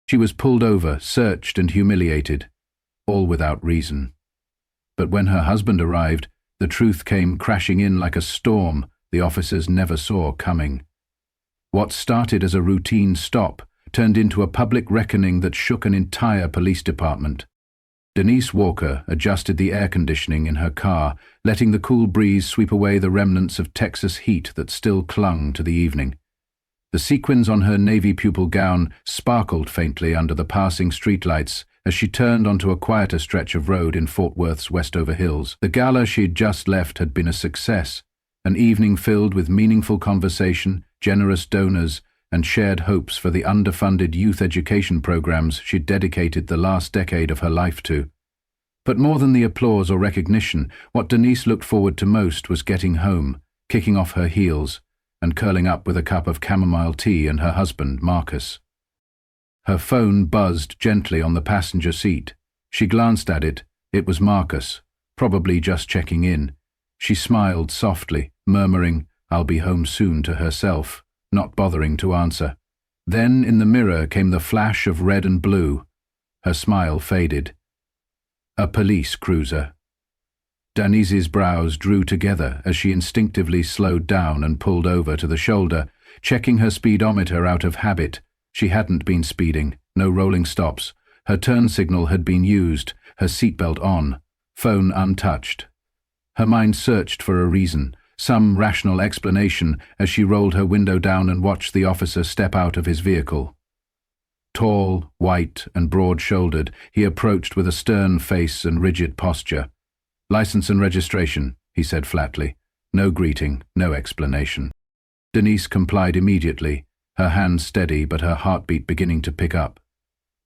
She was pulled over, searched and humiliated, all without reason. But when her husband arrived, the truth came crashing in like a storm the officers never saw coming. What started as a routine stop turned into a public reckoning that shook an entire police department. Denise Walker adjusted the air conditioning in her car, letting the cool breeze sweep away the remnants of Texas heat that still clung to the evening. The sequins on her navy pupil gown sparkled faintly under the passing streetlights as she turned onto a quieter stretch of road in Fort Worth's Westover Hills. The gala she'd just left had been a success, an evening filled with meaningful conversation, generous donors, and shared hopes for the underfunded youth education programs she'd dedicated the last decade of her life to. But more than the applause or recognition, what Denise looked forward to most was getting home, kicking off her heels, and curling up with a cup of chamomile tea and her husband, Marcus. Her phone buzzed gently on the passenger seat. She glanced at it. It was Marcus, probably just checking in. She smiled softly, murmuring, "I'll be home soon," to herself, not bothering to answer. Then in the mirror came the flash of red and blue. Her smile faded. A police cruiser. Denise's brows drew together as she instinctively slowed down and pulled over to the shoulder, checking her speedometer out of habit. She hadn't been speeding, no rolling stops. Her turn signal had been used, her seatbelt on, phone untouched. Her mind searched for a reason, some rational explanation, as she rolled her window down and watched the officer step out of his vehicle. Tall, white, and broad-shouldered, he approached with a stern face and rigid posture. "License and registration," he said flatly. No greeting, no explanation. Denise complied immediately, her hand steady but her heartbeat beginning to pick up.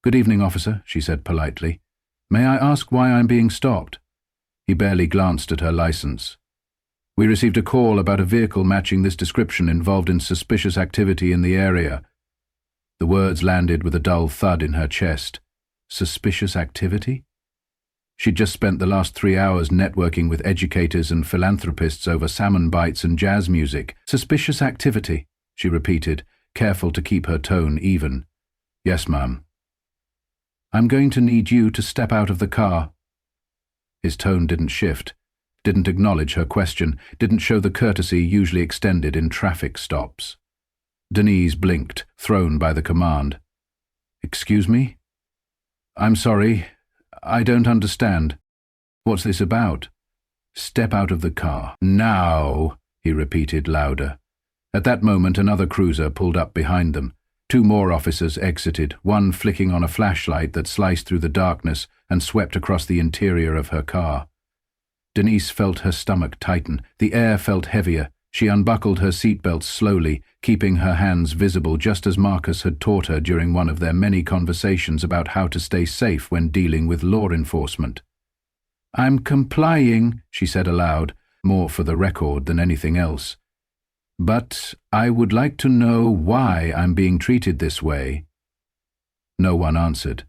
"Good evening, officer," she said politely. "May I ask why I'm being stopped?" He barely glanced at her license. "We received a call about a vehicle matching this description involved in suspicious activity in the area." The words landed with a dull thud in her chest. Suspicious activity? She'd just spent the last 3 hours networking with educators and philanthropists over salmon bites and jazz music. "Suspicious activity," she repeated, careful to keep her tone even. "Yes, ma'am." "I'm going to need you to step out of the car." His tone didn't shift, didn't acknowledge her question, didn't show the courtesy usually extended in traffic stops. Denise blinked, thrown by the command. "Excuse me? I'm sorry. I don't understand. What's this about?" "Step out of the car. Now," he repeated louder. At that moment another cruiser pulled up behind them. 2 more officers exited, one flicking on a flashlight that sliced through the darkness and swept across the interior of her car. Denise felt her stomach tighten. The air felt heavier. She unbuckled her seatbelt slowly, keeping her hands visible just as Marcus had taught her during one of their many conversations about how to stay safe when dealing with law enforcement. "I'm complying," she said aloud, more for the record than anything else. "But I would like to know why I'm being treated this way." No one answered.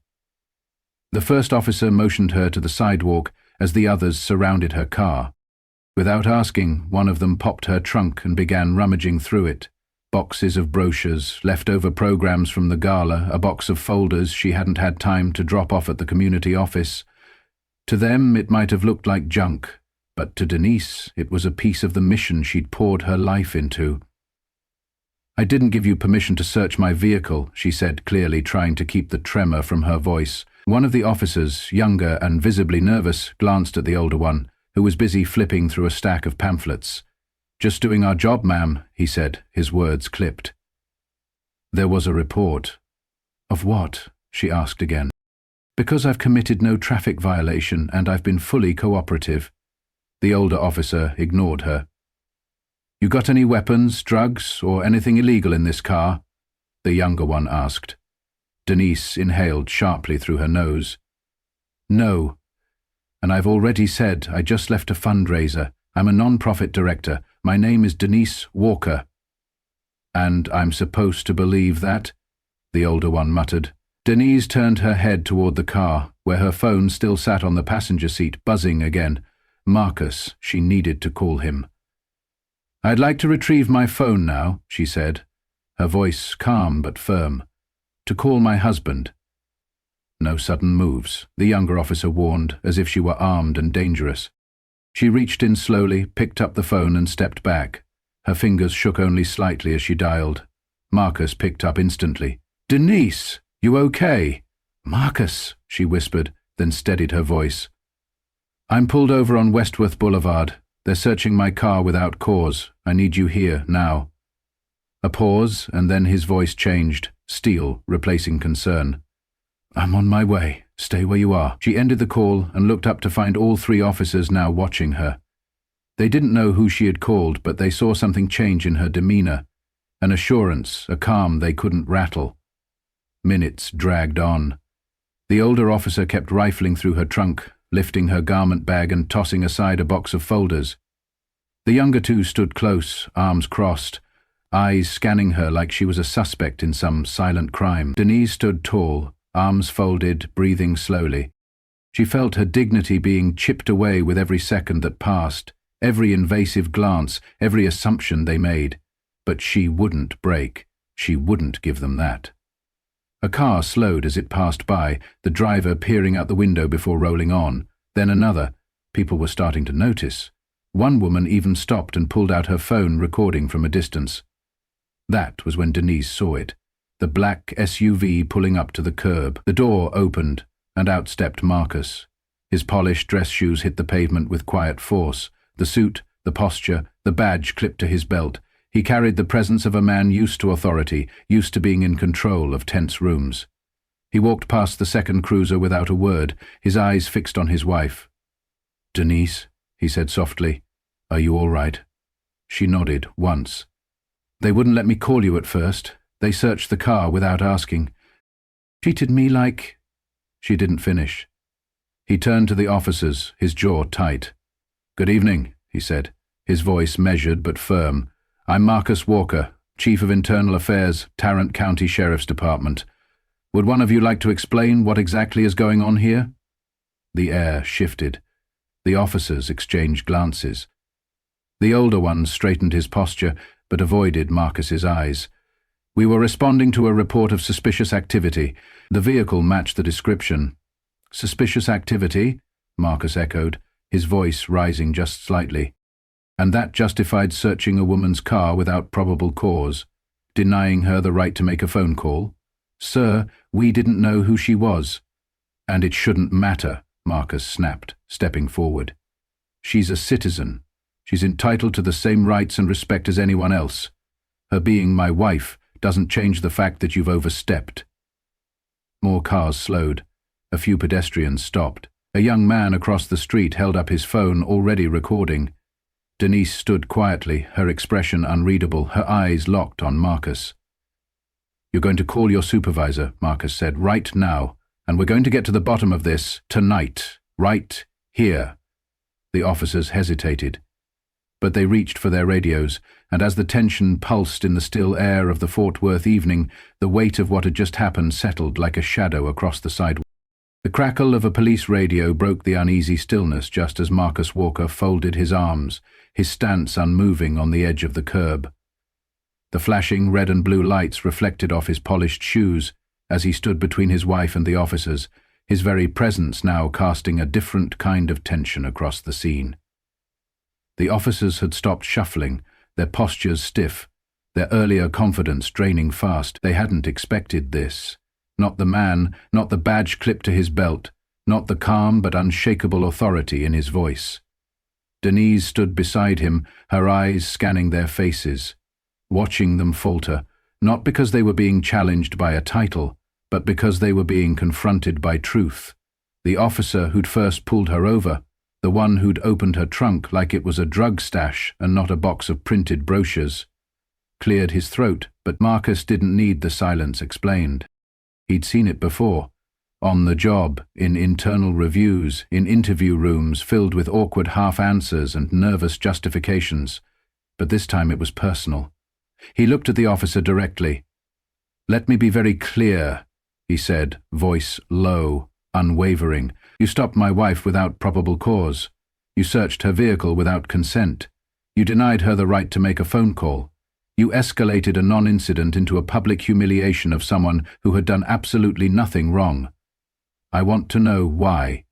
The first officer motioned her to the sidewalk as the others surrounded her car. Without asking, one of them popped her trunk and began rummaging through it. Boxes of brochures, leftover programs from the gala, a box of folders she hadn't had time to drop off at the community office. To them it might have looked like junk, but to Denise it was a piece of the mission she'd poured her life into. "I didn't give you permission to search my vehicle," she said clearly, trying to keep the tremor from her voice. One of the officers, younger and visibly nervous, glanced at the older one, who was busy flipping through a stack of pamphlets. "Just doing our job, ma'am," he said, his words clipped. There was a report. "Of what?" she asked again. "Because I've committed no traffic violation and I've been fully cooperative." The older officer ignored her. "You got any weapons, drugs, or anything illegal in this car?" the younger one asked. Denise inhaled sharply through her nose. "No. And I've already said I just left a fundraiser. I'm a non-profit director. My name is Denise Walker." "And I'm supposed to believe that?" the older one muttered. Denise turned her head toward the car, where her phone still sat on the passenger seat, buzzing again. Marcus, she needed to call him. "I'd like to retrieve my phone now," she said, her voice calm but firm. "To call my husband. No sudden moves, the younger officer warned, as if she were armed and dangerous. She reached in slowly, picked up the phone and stepped back. Her fingers shook only slightly as she dialed. Marcus picked up instantly. "Denise, you okay?" "Marcus," she whispered, then steadied her voice. "I'm pulled over on Westworth Boulevard. They're searching my car without cause. I need you here, now." A pause, and then his voice changed, steel replacing concern. "I'm on my way. Stay where you are." She ended the call and looked up to find all three officers now watching her. They didn't know who she had called, but they saw something change in her demeanor, an assurance, a calm they couldn't rattle. Minutes dragged on. The older officer kept rifling through her trunk, lifting her garment bag and tossing aside a box of folders. The younger two stood close, arms crossed, eyes scanning her like she was a suspect in some silent crime. Denise stood tall, arms folded, breathing slowly. She felt her dignity being chipped away with every second that passed, every invasive glance, every assumption they made. But she wouldn't break. She wouldn't give them that. A car slowed as it passed by, the driver peering out the window before rolling on. Then another. People were starting to notice. One woman even stopped and pulled out her phone, recording from a distance. That was when Denise saw it. The black SUV pulling up to the curb. The door opened, and out stepped Marcus. His polished dress shoes hit the pavement with quiet force. The suit, the posture, the badge clipped to his belt. He carried the presence of a man used to authority, used to being in control of tense rooms. He walked past the second cruiser without a word, his eyes fixed on his wife. "Denise," he said softly, "are you all right?" She nodded, once. "They wouldn't let me call you at first. They searched the car without asking. Treated me like—" She didn't finish. He turned to the officers, his jaw tight. "Good evening," he said, his voice measured but firm. "I'm Marcus Walker, Chief of Internal Affairs, Tarrant County Sheriff's Department. Would one of you like to explain what exactly is going on here?" The air shifted. The officers exchanged glances. The older one straightened his posture, but avoided Marcus's eyes. "We were responding to a report of suspicious activity. The vehicle matched the description." "Suspicious activity?" Marcus echoed, his voice rising just slightly. "And that justified searching a woman's car without probable cause, denying her the right to make a phone call? Sir, we didn't know who she was." "And it shouldn't matter," Marcus snapped, stepping forward. "She's a citizen. She's entitled to the same rights and respect as anyone else. Her being my wife doesn't change the fact that you've overstepped." More cars slowed. A few pedestrians stopped. A young man across the street held up his phone, already recording. Denise stood quietly, her expression unreadable, her eyes locked on Marcus. "You're going to call your supervisor," Marcus said, "right now, and we're going to get to the bottom of this tonight, right here." The officers hesitated. But they reached for their radios, and as the tension pulsed in the still air of the Fort Worth evening, the weight of what had just happened settled like a shadow across the sidewalk. The crackle of a police radio broke the uneasy stillness just as Marcus Walker folded his arms, his stance unmoving on the edge of the curb. The flashing red and blue lights reflected off his polished shoes as he stood between his wife and the officers, his very presence now casting a different kind of tension across the scene. The officers had stopped shuffling, their postures stiff, their earlier confidence draining fast. They hadn't expected this. Not the man, not the badge clipped to his belt, not the calm but unshakable authority in his voice. Denise stood beside him, her eyes scanning their faces, watching them falter, not because they were being challenged by a title, but because they were being confronted by truth. The officer who'd first pulled her over, the one who'd opened her trunk like it was a drug stash and not a box of printed brochures, cleared his throat, but Marcus didn't need the silence explained. He'd seen it before, on the job, in internal reviews, in interview rooms filled with awkward half-answers and nervous justifications, but this time it was personal. He looked at the officer directly. "Let me be very clear," he said, voice low, unwavering. "You stopped my wife without probable cause. You searched her vehicle without consent. You denied her the right to make a phone call. You escalated a non-incident into a public humiliation of someone who had done absolutely nothing wrong. I want to know why."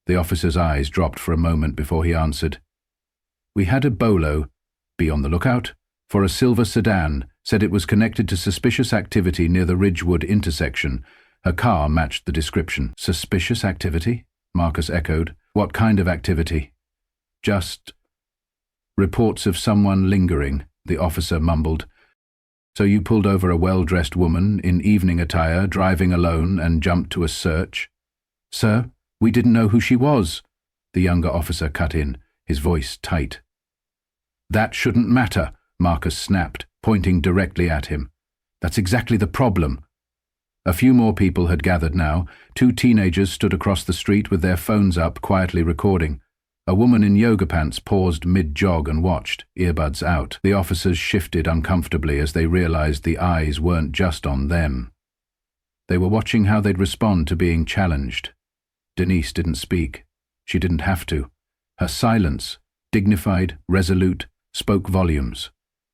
The officer's eyes dropped for a moment before he answered. "We had a bolo, be on the lookout, for a silver sedan, said it was connected to suspicious activity near the Ridgewood intersection. Her car matched the description." "Suspicious activity?" Marcus echoed. "What kind of activity?" "Just reports of someone lingering," the officer mumbled. "So you pulled over a well-dressed woman in evening attire, driving alone, and jumped to a search?" "Sir, we didn't know who she was," the younger officer cut in, his voice tight. "That shouldn't matter," Marcus snapped, pointing directly at him. "That's exactly the problem." A few more people had gathered now. 2 teenagers stood across the street with their phones up, quietly recording. A woman in yoga pants paused mid-jog and watched, earbuds out. The officers shifted uncomfortably as they realized the eyes weren't just on them. They were watching how they'd respond to being challenged. Denise didn't speak. She didn't have to. Her silence, dignified, resolute, spoke volumes.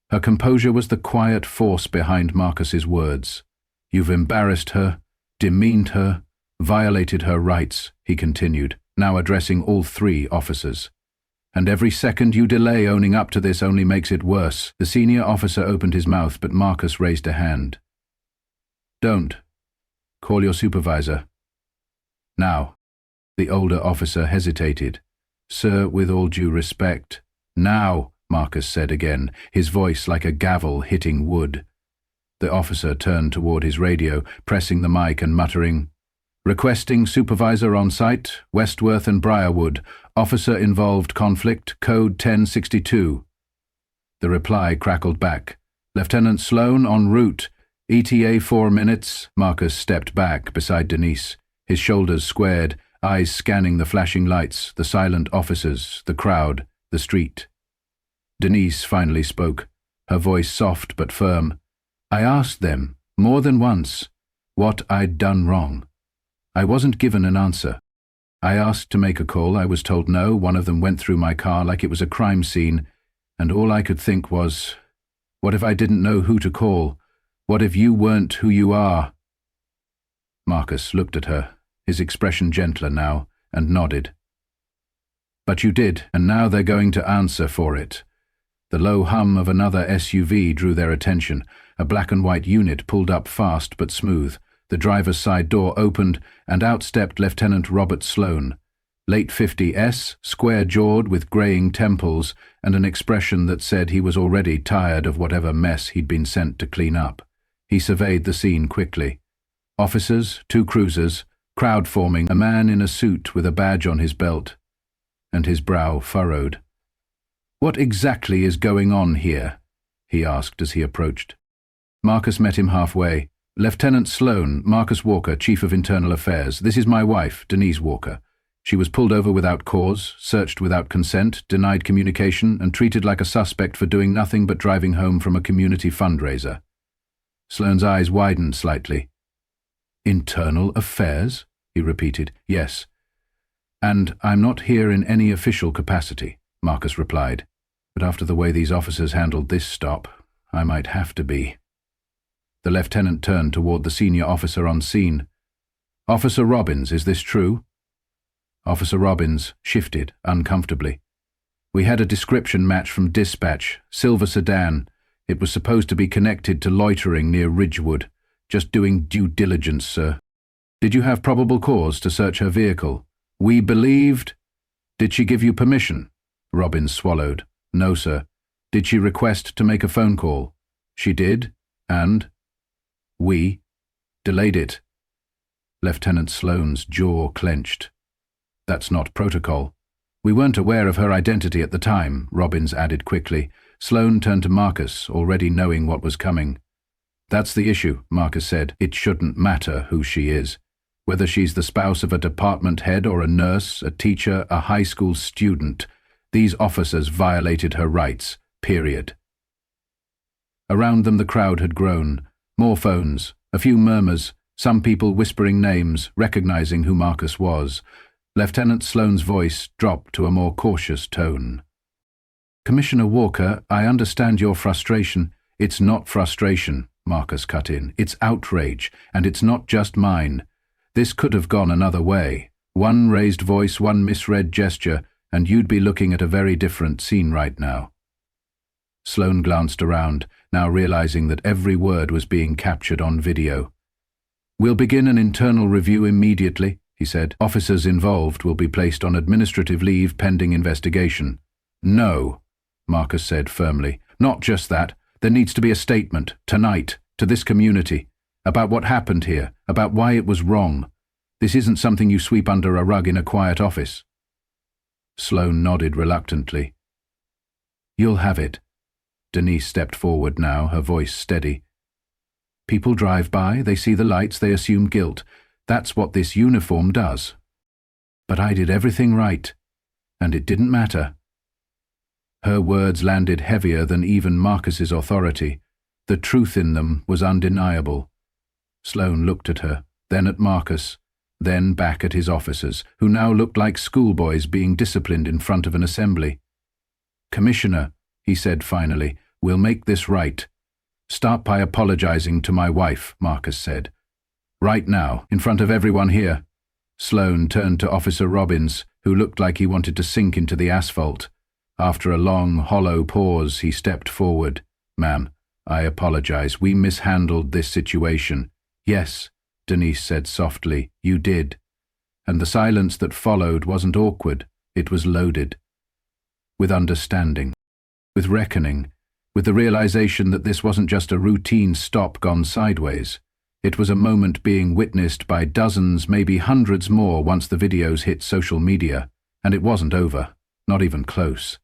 Her composure was the quiet force behind Marcus's words. "You've embarrassed her, demeaned her, violated her rights," he continued, now addressing all 3 officers. "And every second you delay owning up to this only makes it worse." The senior officer opened his mouth, but Marcus raised a hand. "Don't. Call your supervisor." "Now." The older officer hesitated. "Sir, with all due respect." "Now," Marcus said again, his voice like a gavel hitting wood. The officer turned toward his radio, pressing the mic and muttering, "Requesting supervisor on site, Westworth and Briarwood. Officer involved conflict, code 1062. The reply crackled back. "Lieutenant Sloan en route. ETA 4 minutes. Marcus stepped back beside Denise, his shoulders squared, eyes scanning the flashing lights, the silent officers, the crowd, the street. Denise finally spoke, her voice soft but firm. "I asked them, more than once, what I'd done wrong. I wasn't given an answer. I asked to make a call. I was told no. One of them went through my car like it was a crime scene, and all I could think was, what if I didn't know who to call? What if you weren't who you are?" Marcus looked at her, his expression gentler now, and nodded. "But you did, and now they're going to answer for it." The low hum of another SUV drew their attention. A black and white unit pulled up fast but smooth. The driver's side door opened, and out stepped Lieutenant Robert Sloan. Late 50s, square-jawed with graying temples, and an expression that said he was already tired of whatever mess he'd been sent to clean up. He surveyed the scene quickly. Officers, 2 cruisers, crowd forming, a man in a suit with a badge on his belt, and his brow furrowed. "What exactly is going on here?" he asked as he approached. Marcus met him halfway. "Lieutenant Sloan, Marcus Walker, Chief of Internal Affairs. This is my wife, Denise Walker. She was pulled over without cause, searched without consent, denied communication, and treated like a suspect for doing nothing but driving home from a community fundraiser." Sloan's eyes widened slightly. "Internal Affairs?" he repeated. "Yes. And I'm not here in any official capacity," Marcus replied. "But after the way these officers handled this stop, I might have to be." The lieutenant turned toward the senior officer on scene. "Officer Robbins, is this true?" Officer Robbins shifted uncomfortably. "We had a description match from dispatch, silver sedan. It was supposed to be connected to loitering near Ridgewood. Just doing due diligence, sir." "Did you have probable cause to search her vehicle?" "We believed—" "Did she give you permission?" Robbins swallowed. "No, sir." "Did she request to make a phone call?" "She did, and—" "We delayed it." Lieutenant Sloan's jaw clenched. "That's not protocol." "We weren't aware of her identity at the time," Robbins added quickly. Sloan turned to Marcus, already knowing what was coming. "That's the issue," Marcus said. "It shouldn't matter who she is. Whether she's the spouse of a department head or a nurse, a teacher, a high school student, these officers violated her rights, period." Around them the crowd had grown. More phones, a few murmurs, some people whispering names, recognizing who Marcus was. Lieutenant Sloan's voice dropped to a more cautious tone. "Commissioner Walker, I understand your frustration." "It's not frustration," Marcus cut in. "It's outrage, and it's not just mine. This could have gone another way. One raised voice, one misread gesture, and you'd be looking at a very different scene right now. Sloane glanced around, now realizing that every word was being captured on video. "We'll begin an internal review immediately," he said. "Officers involved will be placed on administrative leave pending investigation." "No," Marcus said firmly. "Not just that. There needs to be a statement, tonight, to this community, about what happened here, about why it was wrong. This isn't something you sweep under a rug in a quiet office." Sloane nodded reluctantly. "You'll have it." Denise stepped forward now, her voice steady. "People drive by, they see the lights, they assume guilt. That's what this uniform does. But I did everything right, and it didn't matter." Her words landed heavier than even Marcus's authority. The truth in them was undeniable. Sloane looked at her, then at Marcus, then back at his officers, who now looked like schoolboys being disciplined in front of an assembly. "Commissioner," he said finally, "we'll make this right. Start by apologizing to my wife," Marcus said. "Right now, in front of everyone here." Sloane turned to Officer Robbins, who looked like he wanted to sink into the asphalt. After a long, hollow pause, he stepped forward. "Ma'am, I apologize. We mishandled this situation." "Yes," Denise said softly, "you did." And the silence that followed wasn't awkward, it was loaded. With understanding, with reckoning, with the realization that this wasn't just a routine stop gone sideways. It was a moment being witnessed by dozens, maybe hundreds more once the videos hit social media, and it wasn't over, not even close.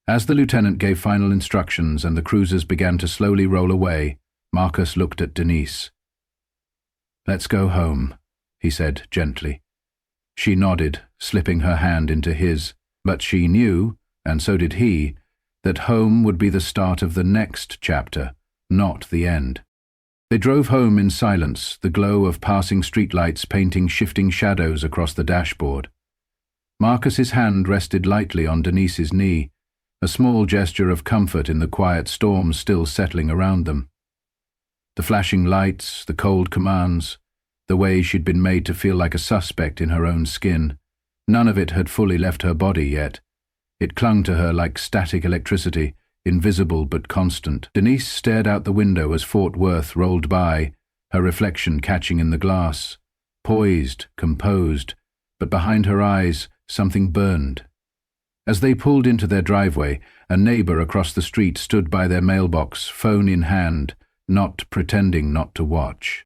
As the lieutenant gave final instructions and the cruisers began to slowly roll away, Marcus looked at Denise. "Let's go home," he said gently. She nodded, slipping her hand into his, but she knew, and so did he, that home would be the start of the next chapter, not the end. They drove home in silence, the glow of passing streetlights painting shifting shadows across the dashboard. Marcus's hand rested lightly on Denise's knee, a small gesture of comfort in the quiet storm still settling around them. The flashing lights, the cold commands, the way she'd been made to feel like a suspect in her own skin, none of it had fully left her body yet. It clung to her like static electricity, invisible but constant. Denise stared out the window as Fort Worth rolled by, her reflection catching in the glass. Poised, composed, but behind her eyes something burned. As they pulled into their driveway, a neighbor across the street stood by their mailbox, phone in hand, not pretending not to watch.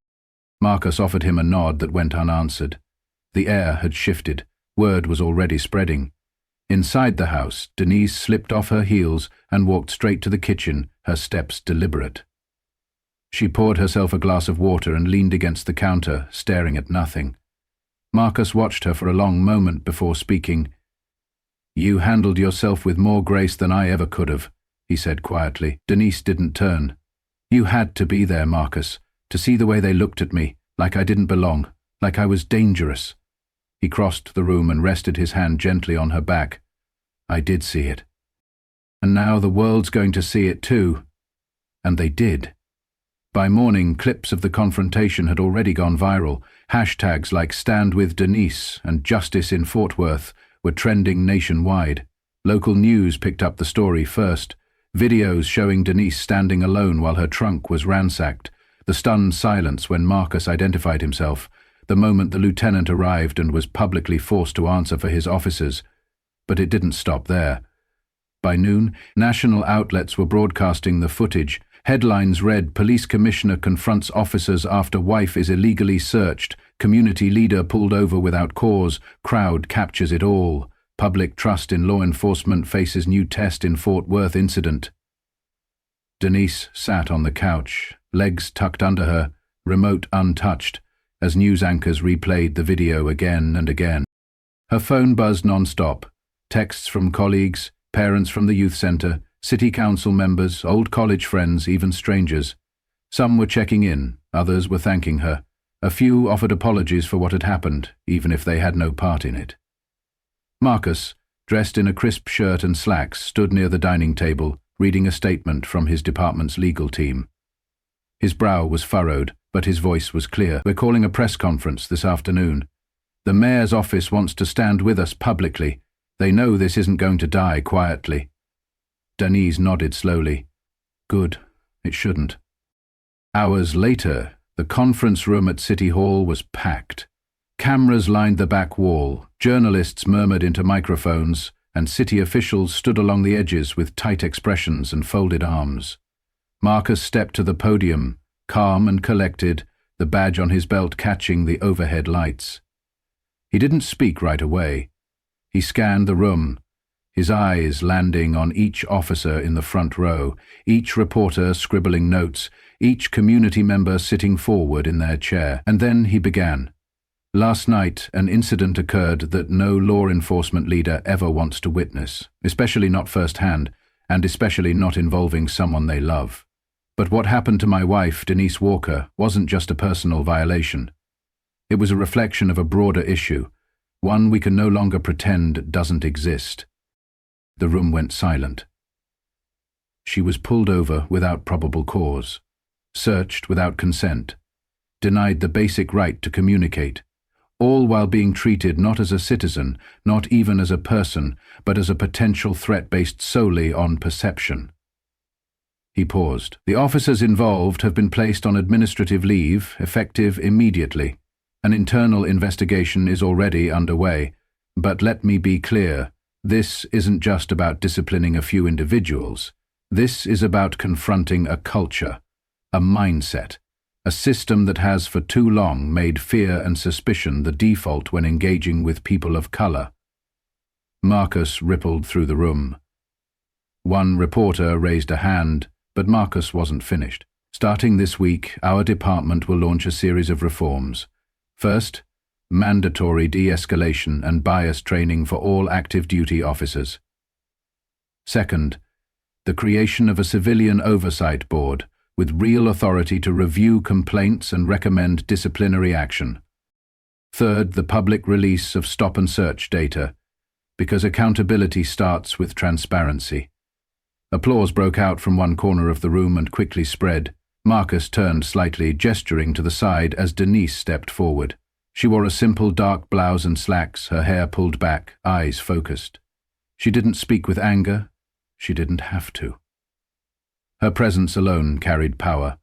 Marcus offered him a nod that went unanswered. The air had shifted. Word was already spreading. Inside the house, Denise slipped off her heels and walked straight to the kitchen, her steps deliberate. She poured herself a glass of water and leaned against the counter, staring at nothing. Marcus watched her for a long moment before speaking. "You handled yourself with more grace than I ever could have," he said quietly. Denise didn't turn. "You had to be there, Marcus, to see the way they looked at me, like I didn't belong, like I was dangerous." He crossed the room and rested his hand gently on her back. "I did see it. And now the world's going to see it too." And they did. By morning, clips of the confrontation had already gone viral. Hashtags like "Stand with Denise" and "Justice in Fort Worth" were trending nationwide. Local news picked up the story first. Videos showing Denise standing alone while her trunk was ransacked. The stunned silence when Marcus identified himself. The moment the lieutenant arrived and was publicly forced to answer for his officers. But it didn't stop there. By noon, national outlets were broadcasting the footage. Headlines read, "Police Commissioner confronts officers after wife is illegally searched. Community leader pulled over without cause. Crowd captures it all. Public trust in law enforcement faces new test in Fort Worth incident." Denise sat on the couch, legs tucked under her, remote untouched, as news anchors replayed the video again and again. Her phone buzzed non-stop. Texts from colleagues, parents from the youth center, city council members, old college friends, even strangers. Some were checking in, others were thanking her. A few offered apologies for what had happened, even if they had no part in it. Marcus, dressed in a crisp shirt and slacks, stood near the dining table, reading a statement from his department's legal team. His brow was furrowed, but his voice was clear. "We're calling a press conference this afternoon. The mayor's office wants to stand with us publicly. They know this isn't going to die quietly." Denise nodded slowly. Good, it shouldn't. Hours later, the conference room at City Hall was packed. Cameras lined the back wall, journalists murmured into microphones, and city officials stood along the edges with tight expressions and folded arms. Marcus stepped to the podium, calm and collected, the badge on his belt catching the overhead lights. He didn't speak right away. He scanned the room, his eyes landing on each officer in the front row, each reporter scribbling notes, each community member sitting forward in their chair. And then he began. Last night, an incident occurred that no law enforcement leader ever wants to witness, especially not firsthand, and especially not involving someone they love. But what happened to my wife, Denise Walker, wasn't just a personal violation. It was a reflection of a broader issue, one we can no longer pretend doesn't exist. The room went silent. She was pulled over without probable cause, searched without consent, denied the basic right to communicate, all while being treated not as a citizen, not even as a person, but as a potential threat based solely on perception. He paused. "The officers involved have been placed on administrative leave, effective immediately. An internal investigation is already underway, but let me be clear, this isn't just about disciplining a few individuals. This is about confronting a culture, a mindset, a system that has for too long made fear and suspicion the default when engaging with people of color." Marcus rippled through the room. One reporter raised a hand, but Marcus wasn't finished. "Starting this week, our department will launch a series of reforms. First, mandatory de-escalation and bias training for all active duty officers. Second, the creation of a civilian oversight board with real authority to review complaints and recommend disciplinary action. Third, the public release of stop and search data, because accountability starts with transparency." Applause broke out from one corner of the room and quickly spread. Marcus turned slightly, gesturing to the side as Denise stepped forward. She wore a simple dark blouse and slacks, her hair pulled back, eyes focused. She didn't speak with anger. She didn't have to. Her presence alone carried power.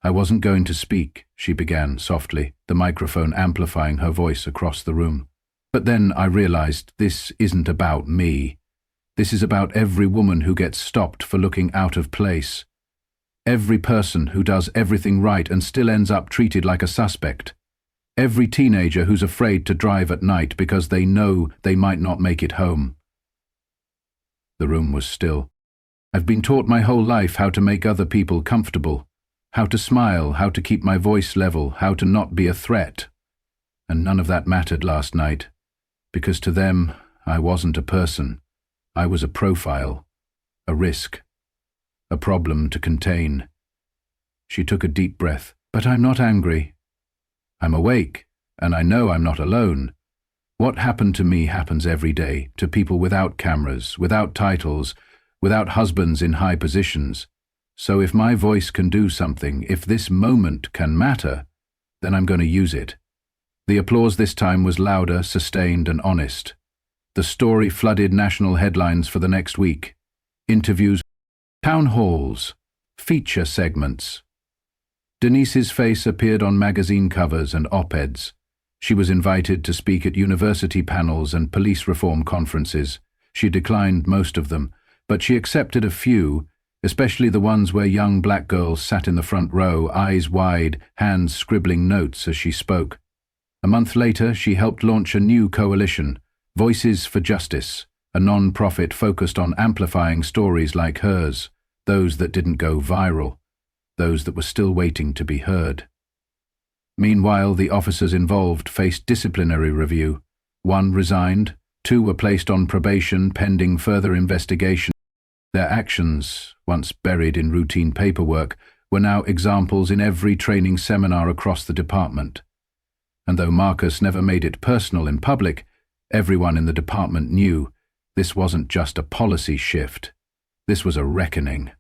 "I wasn't going to speak," she began softly, the microphone amplifying her voice across the room. "But then I realized this isn't about me. This is about every woman who gets stopped for looking out of place. Every person who does everything right and still ends up treated like a suspect. Every teenager who's afraid to drive at night because they know they might not make it home." The room was still. "I've been taught my whole life how to make other people comfortable, how to smile, how to keep my voice level, how to not be a threat. And none of that mattered last night, because to them, I wasn't a person. I was a profile, a risk, a problem to contain." She took a deep breath. "But I'm not angry. I'm awake, and I know I'm not alone. What happened to me happens every day, to people without cameras, without titles, without husbands in high positions. So if my voice can do something, if this moment can matter, then I'm going to use it." The applause this time was louder, sustained, and honest. The story flooded national headlines for the next week. Interviews, town halls, feature segments. Denise's face appeared on magazine covers and op-eds. She was invited to speak at university panels and police reform conferences. She declined most of them, but she accepted a few, especially the ones where young black girls sat in the front row, eyes wide, hands scribbling notes as she spoke. A month later, she helped launch a new coalition, Voices for Justice, a non-profit focused on amplifying stories like hers, those that didn't go viral, those that were still waiting to be heard. Meanwhile, the officers involved faced disciplinary review. One resigned, two were placed on probation pending further investigation. Their actions, once buried in routine paperwork, were now examples in every training seminar across the department. And though Marcus never made it personal in public, everyone in the department knew this wasn't just a policy shift. This was a reckoning.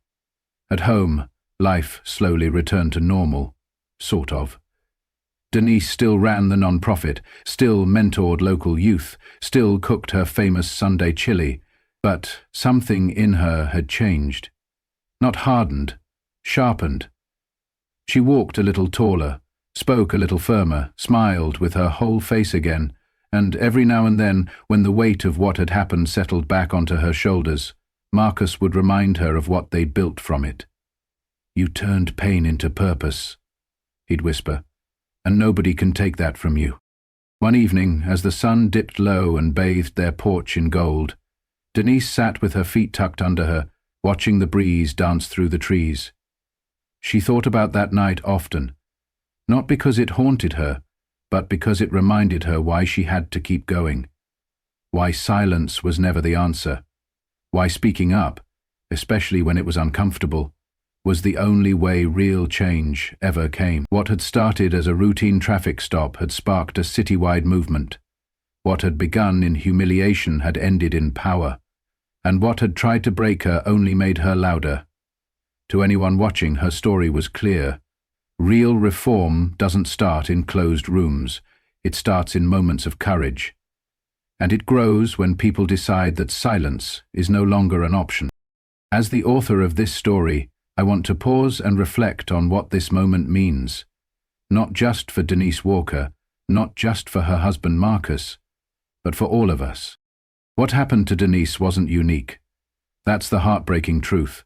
At home, life slowly returned to normal. sort of. Denise still ran the non-profit, still mentored local youth, still cooked her famous Sunday chili, but something in her had changed. Not hardened, sharpened. She walked a little taller, spoke a little firmer, smiled with her whole face again, and every now and then, when the weight of what had happened settled back onto her shoulders, Marcus would remind her of what they'd built from it. "You turned pain into purpose," he'd whisper, "and nobody can take that from you." One evening, as the sun dipped low and bathed their porch in gold, Denise sat with her feet tucked under her, watching the breeze dance through the trees. She thought about that night often, not because it haunted her, but because it reminded her why she had to keep going, why silence was never the answer, why speaking up, especially when it was uncomfortable, was the only way real change ever came. What had started as a routine traffic stop had sparked a citywide movement. What had begun in humiliation had ended in power, and what had tried to break her only made her louder. To anyone watching, her story was clear. Real reform doesn't start in closed rooms. It starts in moments of courage. And it grows when people decide that silence is no longer an option. As the author of this story, I want to pause and reflect on what this moment means. Not just for Denise Walker, not just for her husband Marcus, but for all of us. What happened to Denise wasn't unique. That's the heartbreaking truth.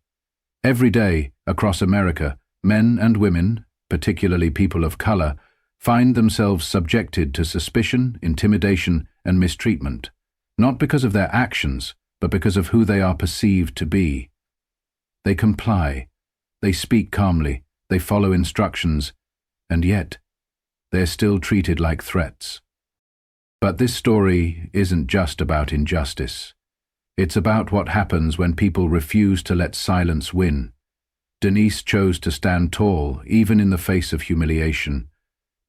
Every day, across America, men and women, particularly people of color, find themselves subjected to suspicion, intimidation, and mistreatment, not because of their actions, but because of who they are perceived to be. They comply, they speak calmly, they follow instructions, and yet, they're still treated like threats. But this story isn't just about injustice. It's about what happens when people refuse to let silence win. Denise chose to stand tall, even in the face of humiliation.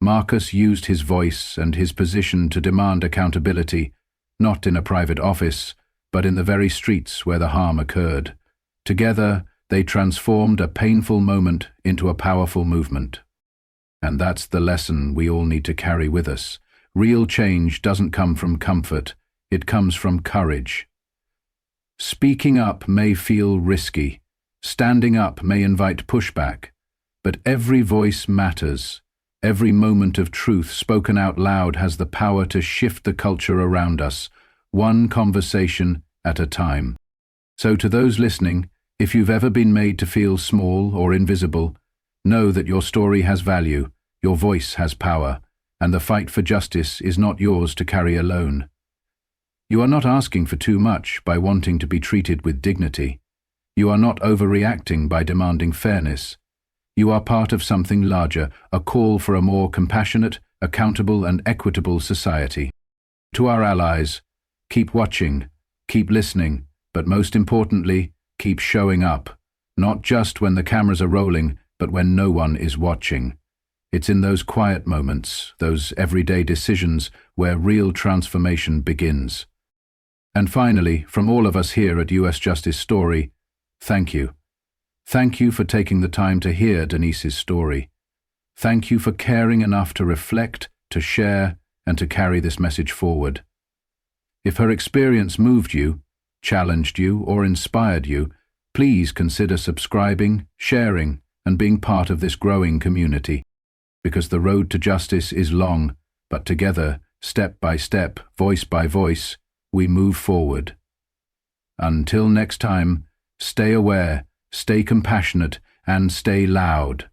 Marcus used his voice and his position to demand accountability, not in a private office, but in the very streets where the harm occurred. Together, they transformed a painful moment into a powerful movement. And that's the lesson we all need to carry with us. Real change doesn't come from comfort, it comes from courage. Speaking up may feel risky. Standing up may invite pushback, but every voice matters. Every moment of truth spoken out loud has the power to shift the culture around us, one conversation at a time. So to those listening, if you've ever been made to feel small or invisible, know that your story has value, your voice has power, and the fight for justice is not yours to carry alone. You are not asking for too much by wanting to be treated with dignity. You are not overreacting by demanding fairness. You are part of something larger, a call for a more compassionate, accountable, and equitable society. To our allies, keep watching, keep listening, but most importantly, keep showing up, not just when the cameras are rolling, but when no one is watching. It's in those quiet moments, those everyday decisions, where real transformation begins. And finally, from all of us here at US Justice Story, thank you. Thank you for taking the time to hear Denise's story. Thank you for caring enough to reflect, to share, and to carry this message forward. If her experience moved you, challenged you, or inspired you, please consider subscribing, sharing, and being part of this growing community. Because the road to justice is long, but together, step by step, voice by voice, we move forward. Until next time, stay aware, stay compassionate, and stay loud.